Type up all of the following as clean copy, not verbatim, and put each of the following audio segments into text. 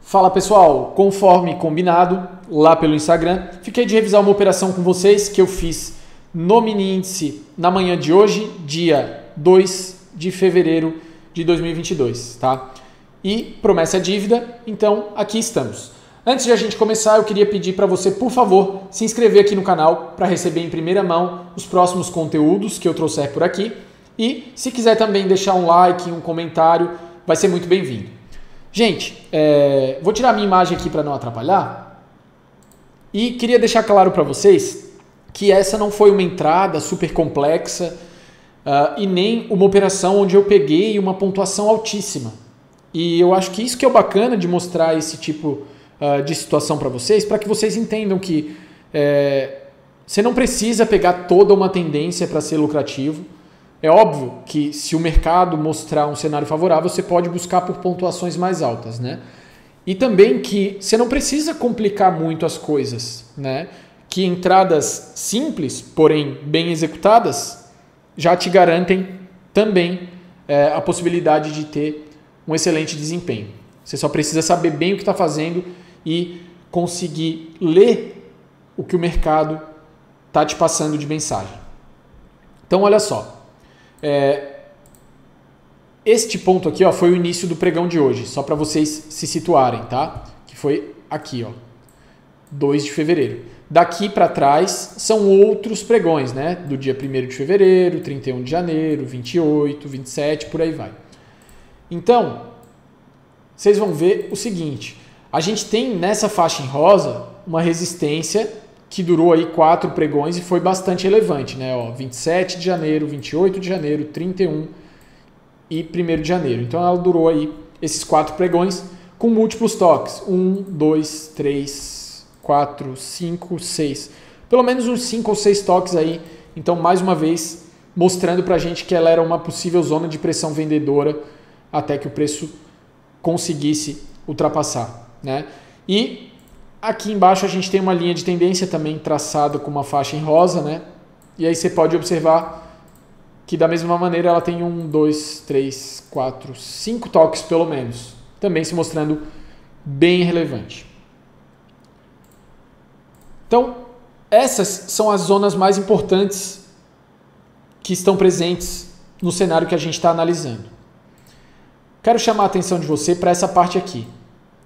Fala pessoal, conforme combinado lá pelo Instagram, fiquei de revisar uma operação com vocês que eu fiz no mini índice na manhã de hoje, dia 2 de fevereiro de 2022, tá? E promessa é dívida, então aqui estamos. Antes de a gente começar, eu queria pedir para você, por favor, se inscrever aqui no canal para receber em primeira mão os próximos conteúdos que eu trouxer por aqui. E se quiser também deixar um like, um comentário, vai ser muito bem-vindo. Gente, vou tirar a minha imagem aqui para não atrapalhar e queria deixar claro para vocês que essa não foi uma entrada super complexa e nem uma operação onde eu peguei uma pontuação altíssima. E eu acho que isso que é o bacana de mostrar esse tipo de situação para que vocês entendam que você não precisa pegar toda uma tendência para ser lucrativo. É óbvio que se o mercado mostrar um cenário favorável, você pode buscar por pontuações mais altas, né? E também que você não precisa complicar muito as coisas, né? Que entradas simples, porém bem executadas, já te garantem também a possibilidade de ter um excelente desempenho. Você só precisa saber bem o que está fazendo e conseguir ler o que o mercado está te passando de mensagem. Então, olha só. Este ponto aqui foi o início do pregão de hoje, só para vocês se situarem, tá? Que foi aqui, 2 de fevereiro. Daqui para trás são outros pregões, né? Do dia 1º de fevereiro, 31 de janeiro, 28, 27, por aí vai. Então, vocês vão ver o seguinte, a gente tem nessa faixa em rosa uma resistência que durou aí 4 pregões e foi bastante relevante, né? 27 de janeiro, 28 de janeiro, 31 e 1º de janeiro. Então ela durou aí esses 4 pregões com múltiplos toques. 1, 2, 3, 4, 5, 6. Pelo menos uns 5 ou 6 toques aí. Então, mais uma vez, mostrando pra gente que ela era uma possível zona de pressão vendedora até que o preço conseguisse ultrapassar, né? E aqui embaixo a gente tem uma linha de tendência também traçada com uma faixa em rosa, né? E aí você pode observar que da mesma maneira ela tem 1, 2, 3, 4, 5 toques pelo menos. Também se mostrando bem relevante. Então, essas são as zonas mais importantes que estão presentes no cenário que a gente está analisando. Quero chamar a atenção de você para essa parte aqui,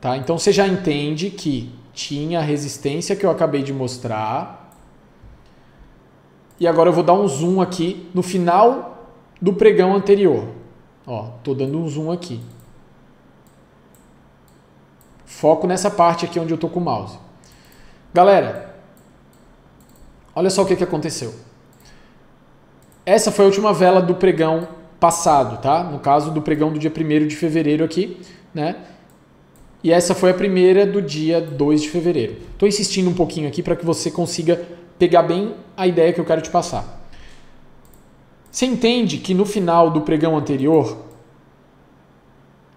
tá? Então você já entende que tinha a resistência que eu acabei de mostrar. E agora eu vou dar um zoom aqui no final do pregão anterior. Tô dando um zoom aqui. Foco nessa parte aqui onde eu tô com o mouse. Galera, olha só o que aconteceu. Essa foi a última vela do pregão passado, tá? No caso do pregão do dia 1º de fevereiro aqui, né? E essa foi a primeira do dia 2 de fevereiro. Estou insistindo um pouquinho aqui para que você consiga pegar bem a ideia que eu quero te passar. Você entende que no final do pregão anterior,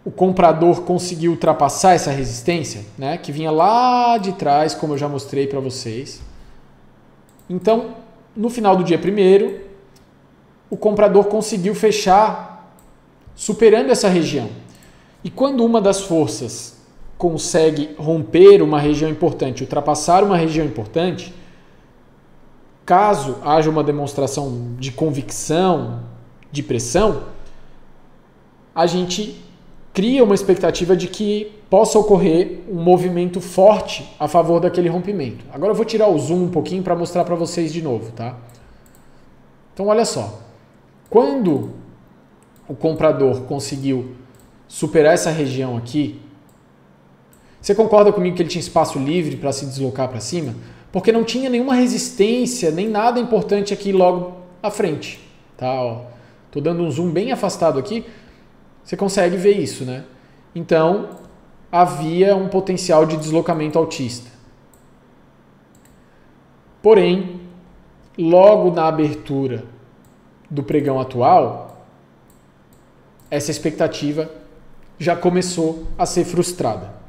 o comprador conseguiu ultrapassar essa resistência, né? Que vinha lá de trás, como eu já mostrei para vocês. Então, no final do dia 1º, o comprador conseguiu fechar superando essa região. E quando uma das forças consegue romper uma região importante, ultrapassar uma região importante, caso haja uma demonstração de convicção, de pressão, a gente cria uma expectativa de que possa ocorrer um movimento forte a favor daquele rompimento. Agora eu vou tirar o zoom um pouquinho para mostrar para vocês de novo, tá? Então olha só, quando o comprador conseguiu superar essa região aqui, você concorda comigo que ele tinha espaço livre para se deslocar para cima? Porque não tinha nenhuma resistência, nem nada importante aqui logo à frente. Tá? Tô dando um zoom bem afastado aqui, você consegue ver isso, né? Então, havia um potencial de deslocamento altista. Porém, logo na abertura do pregão atual, essa expectativa já começou a ser frustrada.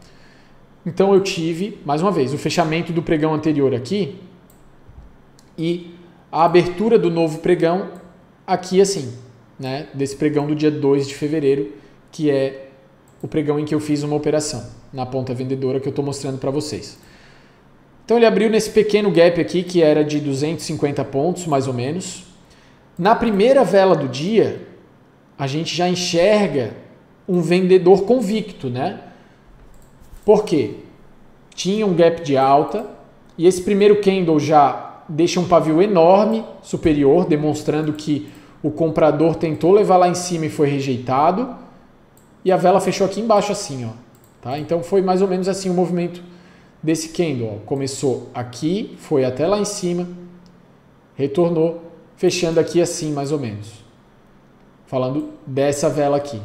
Então eu tive, mais uma vez, o fechamento do pregão anterior aqui e a abertura do novo pregão aqui assim, né? Desse pregão do dia 2 de fevereiro, que é o pregão em que eu fiz uma operação na ponta vendedora que eu estou mostrando para vocês. Então ele abriu nesse pequeno gap aqui que era de 250 pontos mais ou menos. Na primeira vela do dia a gente já enxerga um vendedor convicto, né? Por quê? Tinha um gap de alta e esse primeiro candle já deixa um pavio enorme superior, demonstrando que o comprador tentou levar lá em cima e foi rejeitado. E a vela fechou aqui embaixo assim, ó. Tá? Então foi mais ou menos assim o movimento desse candle. Ó. Começou aqui, foi até lá em cima, retornou, fechando aqui assim mais ou menos. Falando dessa vela aqui.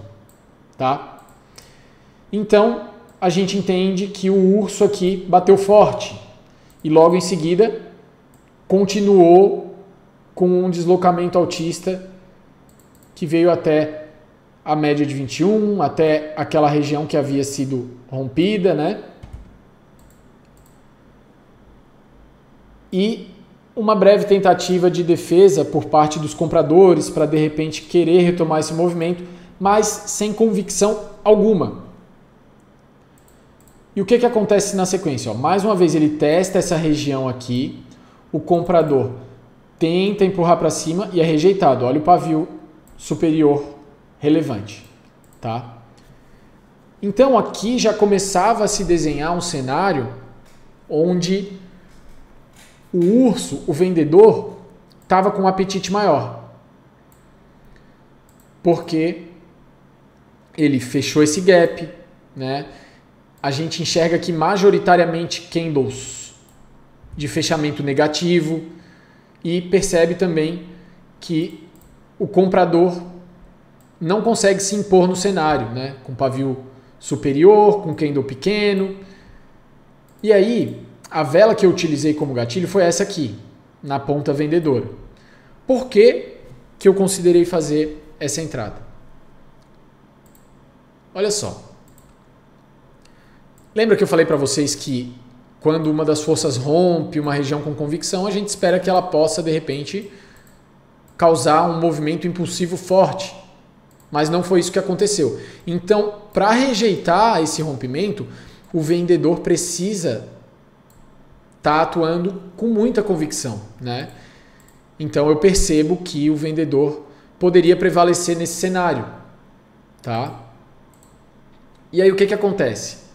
Tá? Então a gente entende que o urso aqui bateu forte. E logo em seguida continuou com um deslocamento altista que veio até a média de 21, até aquela região que havia sido rompida, né? E uma breve tentativa de defesa por parte dos compradores para de repente querer retomar esse movimento, mas sem convicção alguma. E o que acontece na sequência? Ó, mais uma vez ele testa essa região aqui, o comprador tenta empurrar para cima e é rejeitado. Olha o pavio superior relevante. Tá? Então aqui já começava a se desenhar um cenário onde o urso, o vendedor, estava com um apetite maior. Porque ele fechou esse gap, né? A gente enxerga aqui majoritariamente candles de fechamento negativo e percebe também que o comprador não consegue se impor no cenário, né? Com pavio superior, com candle pequeno. E aí, a vela que eu utilizei como gatilho foi essa aqui, na ponta vendedora. Por que que eu considerei fazer essa entrada? Olha só. Lembra que eu falei para vocês que quando uma das forças rompe uma região com convicção, a gente espera que ela possa, de repente, causar um movimento impulsivo forte. Mas não foi isso que aconteceu. Então, para rejeitar esse rompimento, o vendedor precisa estar atuando com muita convicção, né? Então, eu percebo que o vendedor poderia prevalecer nesse cenário. Tá? E aí, o que acontece?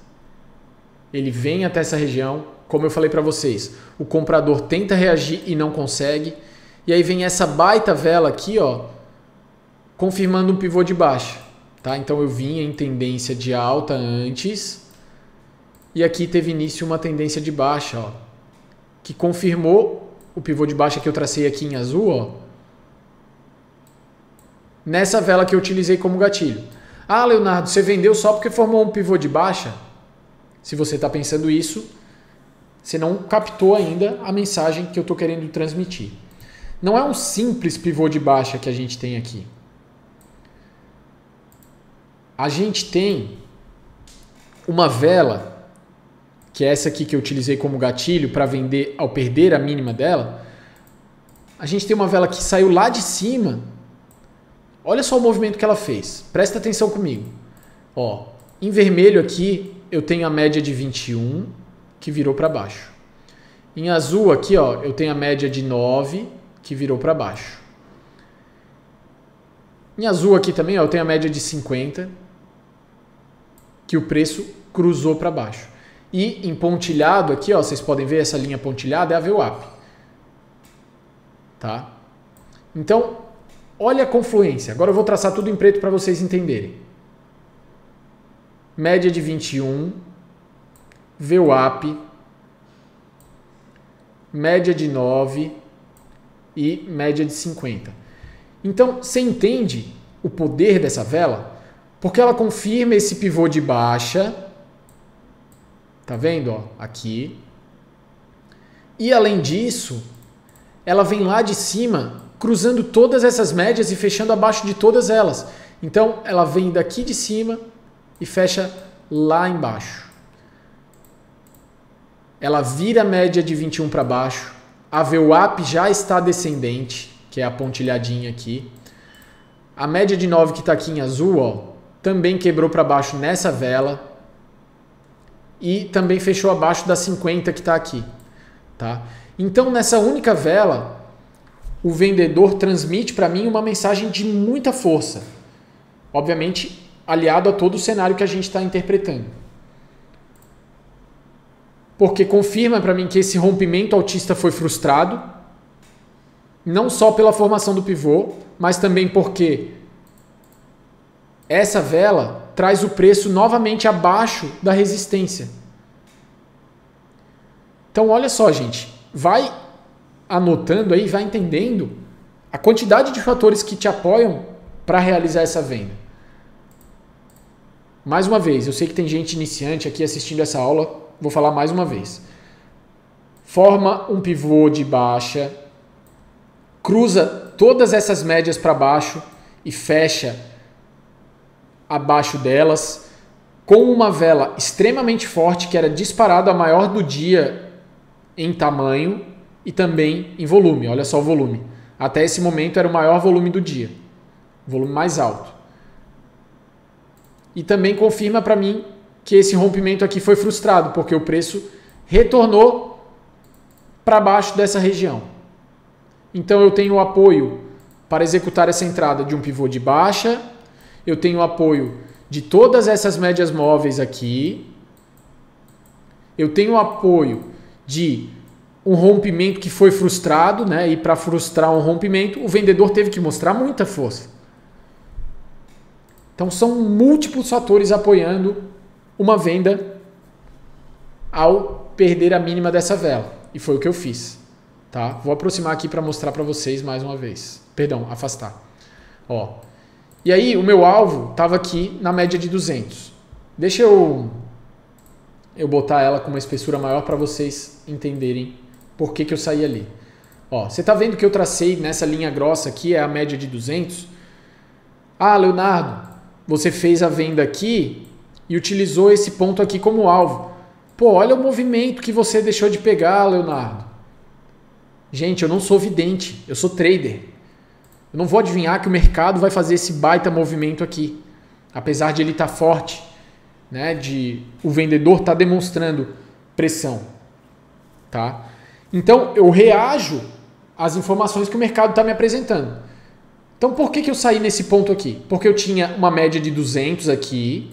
Ele vem até essa região, como eu falei para vocês, o comprador tenta reagir e não consegue. E aí vem essa baita vela aqui, ó, confirmando um pivô de baixa. Tá? Então eu vinha em tendência de alta antes e aqui teve início uma tendência de baixa, ó, que confirmou o pivô de baixa que eu tracei aqui em azul, ó, nessa vela que eu utilizei como gatilho. Ah, Leonardo, você vendeu só porque formou um pivô de baixa? Se você está pensando isso, você não captou ainda a mensagem que eu estou querendo transmitir. Não é um simples pivô de baixa que a gente tem aqui. A gente tem uma vela, que é essa aqui que eu utilizei como gatilho para vender ao perder a mínima dela. A gente tem uma vela que saiu lá de cima. Olha só o movimento que ela fez. Presta atenção comigo. Ó, em vermelho aqui eu tenho a média de 21 que virou para baixo. Em azul aqui, ó, eu tenho a média de 9 que virou para baixo. Em azul aqui também, ó, eu tenho a média de 50 que o preço cruzou para baixo. E em pontilhado aqui, ó, vocês podem ver essa linha pontilhada, é a VWAP. Tá? Então, olha a confluência. Agora eu vou traçar tudo em preto para vocês entenderem. Média de 21, VWAP, média de 9 e média de 50. Então, você entende o poder dessa vela? Porque ela confirma esse pivô de baixa. Tá vendo? Ó, aqui. E além disso, ela vem lá de cima, cruzando todas essas médias e fechando abaixo de todas elas. Então, ela vem daqui de cima e fecha lá embaixo. Ela vira a média de 21 para baixo. A VWAP já está descendente, que é a pontilhadinha aqui. A média de 9 que está aqui em azul, ó, também quebrou para baixo nessa vela e também fechou abaixo da 50 que está aqui. Tá? Então, nessa única vela, o vendedor transmite para mim uma mensagem de muita força. Obviamente, aliado a todo o cenário que a gente está interpretando. Porque confirma para mim que esse rompimento altista foi frustrado, não só pela formação do pivô, mas também porque essa vela traz o preço novamente abaixo da resistência. Então, olha só, gente. Vai anotando aí, vai entendendo a quantidade de fatores que te apoiam para realizar essa venda. Mais uma vez, eu sei que tem gente iniciante aqui assistindo essa aula, vou falar mais uma vez. Forma um pivô de baixa, cruza todas essas médias para baixo e fecha abaixo delas, com uma vela extremamente forte, que era disparado a maior do dia em tamanho e também em volume. Olha só o volume. Até esse momento era o maior volume do dia, volume mais alto. E também confirma para mim que esse rompimento aqui foi frustrado, porque o preço retornou para baixo dessa região. Então eu tenho o apoio para executar essa entrada de um pivô de baixa, eu tenho o apoio de todas essas médias móveis aqui, eu tenho o apoio de um rompimento que foi frustrado, né? E para frustrar um rompimento, o vendedor teve que mostrar muita força. Então são múltiplos fatores apoiando uma venda ao perder a mínima dessa vela. E foi o que eu fiz. Tá? Vou aproximar aqui para mostrar para vocês mais uma vez. Perdão, afastar. Ó. E aí o meu alvo estava aqui na média de 200. Deixa eu botar ela com uma espessura maior para vocês entenderem por que eu saí ali. Ó, você está vendo que eu tracei nessa linha grossa aqui, é a média de 200? Ah, Leonardo, você fez a venda aqui e utilizou esse ponto aqui como alvo. Pô, olha o movimento que você deixou de pegar, Leonardo. Gente, eu não sou vidente, eu sou trader. Eu não vou adivinhar que o mercado vai fazer esse baita movimento aqui. Apesar de ele estar forte, né, o vendedor está demonstrando pressão. Tá? Então, eu reajo às informações que o mercado está me apresentando. Então, por que eu saí nesse ponto aqui? Porque eu tinha uma média de 200 aqui,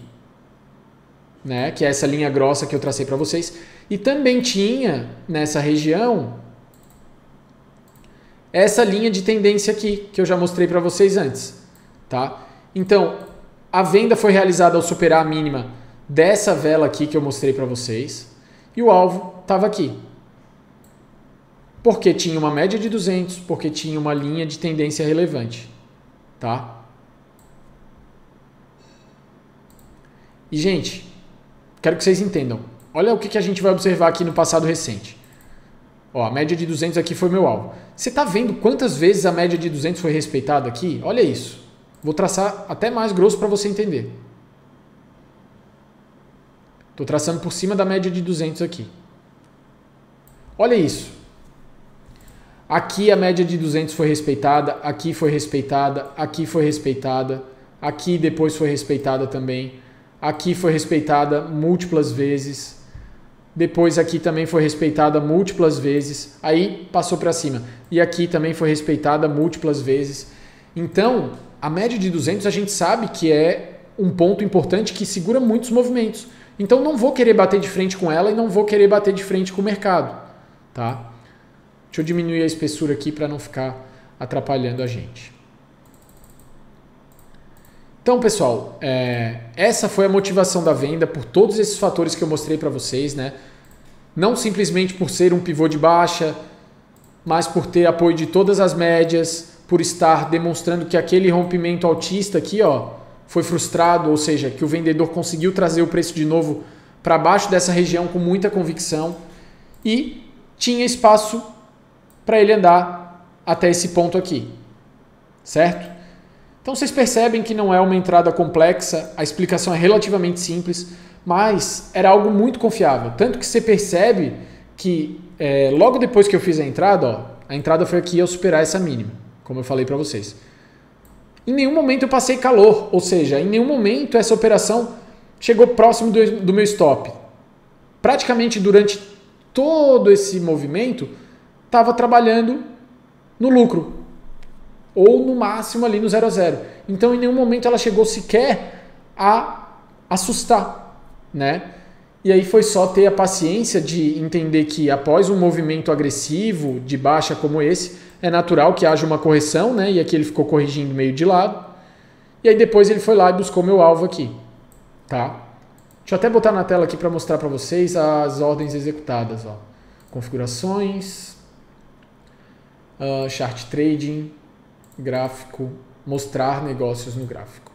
né, que é essa linha grossa que eu tracei para vocês, e também tinha nessa região essa linha de tendência aqui, que eu já mostrei para vocês antes. Tá? Então, a venda foi realizada ao superar a mínima dessa vela aqui que eu mostrei para vocês, e o alvo estava aqui. Porque tinha uma média de 200, porque tinha uma linha de tendência relevante. Tá? E, gente, quero que vocês entendam. Olha o que a gente vai observar aqui no passado recente. Ó, a média de 200 aqui foi meu alvo. Você está vendo quantas vezes a média de 200 foi respeitada aqui? Olha isso. Vou traçar até mais grosso para você entender. Estou traçando por cima da média de 200 aqui. Olha isso. Aqui a média de 200 foi respeitada, aqui foi respeitada, aqui foi respeitada, aqui depois foi respeitada também, aqui foi respeitada múltiplas vezes, depois aqui também foi respeitada múltiplas vezes, aí passou para cima, e aqui também foi respeitada múltiplas vezes. Então, a média de 200 a gente sabe que é um ponto importante que segura muitos movimentos. Então, não vou querer bater de frente com ela e não vou querer bater de frente com o mercado. Tá? Deixa eu diminuir a espessura aqui para não ficar atrapalhando a gente. Então, pessoal, essa foi a motivação da venda por todos esses fatores que eu mostrei para vocês, né? Não simplesmente por ser um pivô de baixa, mas por ter apoio de todas as médias, por estar demonstrando que aquele rompimento altista aqui, ó, foi frustrado, ou seja, que o vendedor conseguiu trazer o preço de novo para baixo dessa região com muita convicção e tinha espaço para ele andar até esse ponto aqui, certo? Então vocês percebem que não é uma entrada complexa, a explicação é relativamente simples, mas era algo muito confiável. Tanto que você percebe que logo depois que eu fiz a entrada foi aqui ao superar essa mínima, como eu falei para vocês. Em nenhum momento eu passei calor, ou seja, em nenhum momento essa operação chegou próximo do meu stop. Praticamente durante todo esse movimento, estava trabalhando no lucro, ou no máximo ali no 0 a 0. Então em nenhum momento ela chegou sequer a assustar, né? E aí foi só ter a paciência de entender que após um movimento agressivo de baixa como esse, é natural que haja uma correção, né? E aqui ele ficou corrigindo meio de lado. E aí depois ele foi lá e buscou meu alvo aqui, tá? Deixa eu até botar na tela aqui para mostrar para vocês as ordens executadas, ó. Configurações, chart trading, gráfico, mostrar negócios no gráfico.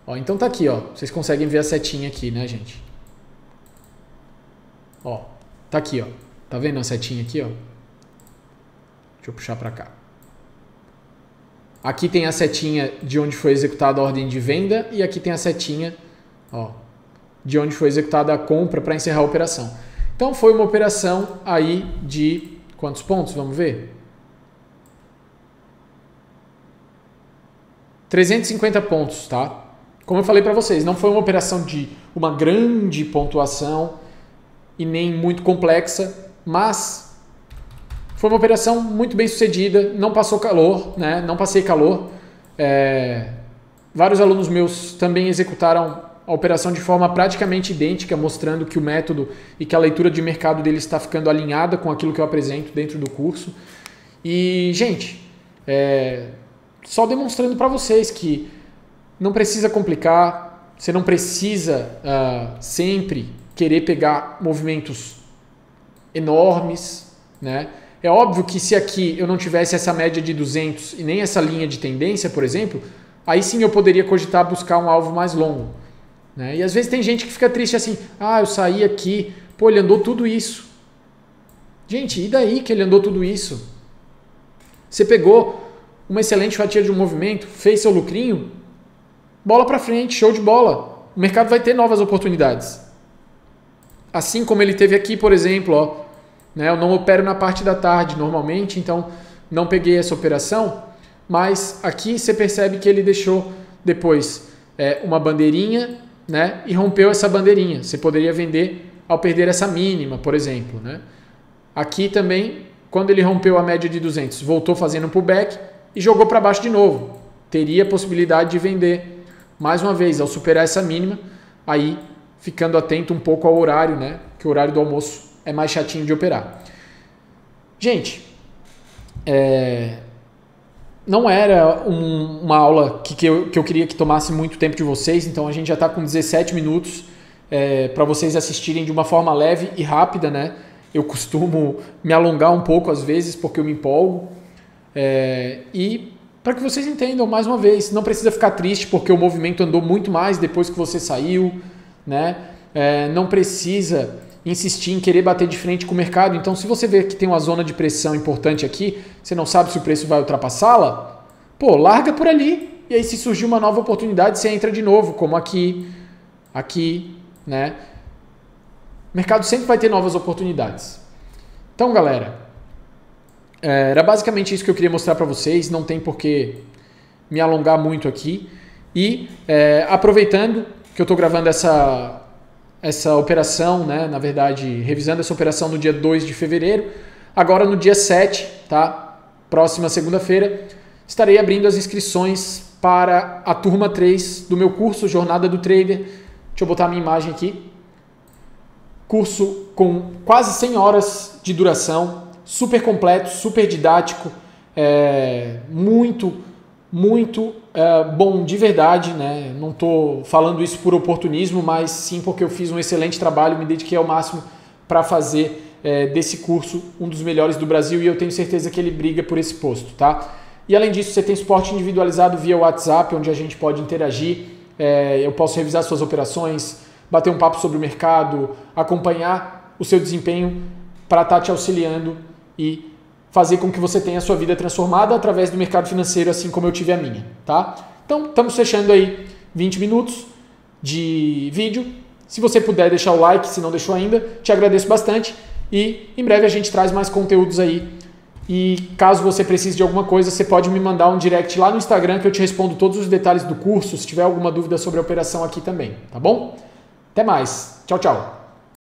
Ó, então tá aqui, ó. Vocês conseguem ver a setinha aqui, né, gente? Ó, tá aqui, ó. Tá vendo a setinha aqui, ó? Deixa eu puxar para cá. Aqui tem a setinha de onde foi executada a ordem de venda e aqui tem a setinha, ó, de onde foi executada a compra para encerrar a operação. Então foi uma operação aí de quantos pontos? Vamos ver? 350 pontos, tá? Como eu falei para vocês, não foi uma operação de uma grande pontuação e nem muito complexa, mas foi uma operação muito bem sucedida, não passou calor, né? Não passei calor. Vários alunos meus também executaram a operação de forma praticamente idêntica, mostrando que o método e que a leitura de mercado deles está ficando alinhada com aquilo que eu apresento dentro do curso. E, gente, só demonstrando para vocês que não precisa complicar, você não precisa sempre querer pegar movimentos enormes, né? É óbvio que se aqui eu não tivesse essa média de 200 e nem essa linha de tendência, por exemplo, aí sim eu poderia cogitar buscar um alvo mais longo, né? E às vezes tem gente que fica triste assim, eu saí aqui, pô, ele andou tudo isso. Gente, e daí que ele andou tudo isso? Você pegou uma excelente fatia de um movimento, fez seu lucrinho, bola para frente, show de bola. O mercado vai ter novas oportunidades. Assim como ele teve aqui, por exemplo, ó, né, eu não opero na parte da tarde normalmente, então não peguei essa operação, mas aqui você percebe que ele deixou depois uma bandeirinha, né, e rompeu essa bandeirinha. Você poderia vender ao perder essa mínima, por exemplo, né? Aqui também, quando ele rompeu a média de 200, voltou fazendo um pullback e jogou para baixo de novo. Teria a possibilidade de vender mais uma vez ao superar essa mínima, aí ficando atento um pouco ao horário, né? Que o horário do almoço é mais chatinho de operar. Gente, não era uma aula que eu queria que tomasse muito tempo de vocês, então a gente já está com 17 minutos para vocês assistirem de uma forma leve e rápida, né? Eu costumo me alongar um pouco às vezes porque eu me empolgo. E para que vocês entendam mais uma vez, não precisa ficar triste porque o movimento andou muito mais depois que você saiu, né? Não precisa insistir em querer bater de frente com o mercado. Então, se você vê que tem uma zona de pressão importante aqui, você não sabe se o preço vai ultrapassá-la, pô, larga por ali. E aí, se surgir uma nova oportunidade, você entra de novo, como aqui, né? O mercado sempre vai ter novas oportunidades. Então, galera, era basicamente isso que eu queria mostrar para vocês. Não tem por que me alongar muito aqui. E aproveitando que eu estou gravando essa operação, né? Na verdade, revisando essa operação no dia 2 de fevereiro. Agora no dia 7, tá? Próxima segunda-feira, estarei abrindo as inscrições para a turma 3 do meu curso Jornada do Trader. Deixa eu botar a minha imagem aqui. Curso com quase 100 horas de duração, super completo, super didático, muito bom de verdade, né? Não estou falando isso por oportunismo, mas sim porque eu fiz um excelente trabalho, me dediquei ao máximo para fazer desse curso um dos melhores do Brasil e eu tenho certeza que ele briga por esse posto, tá? E além disso, você tem suporte individualizado via WhatsApp, onde a gente pode interagir, eu posso revisar suas operações, bater um papo sobre o mercado, acompanhar o seu desempenho para estar te auxiliando e fazer com que você tenha a sua vida transformada através do mercado financeiro, assim como eu tive a minha, tá? Então, estamos fechando aí 20 minutos de vídeo. Se você puder deixar o like, se não deixou ainda, te agradeço bastante. E em breve a gente traz mais conteúdos aí E caso você precise de alguma coisa, você pode me mandar um direct lá no Instagram que eu te respondo todos os detalhes do curso, se tiver alguma dúvida sobre a operação aqui também, tá bom? Até mais. Tchau, tchau.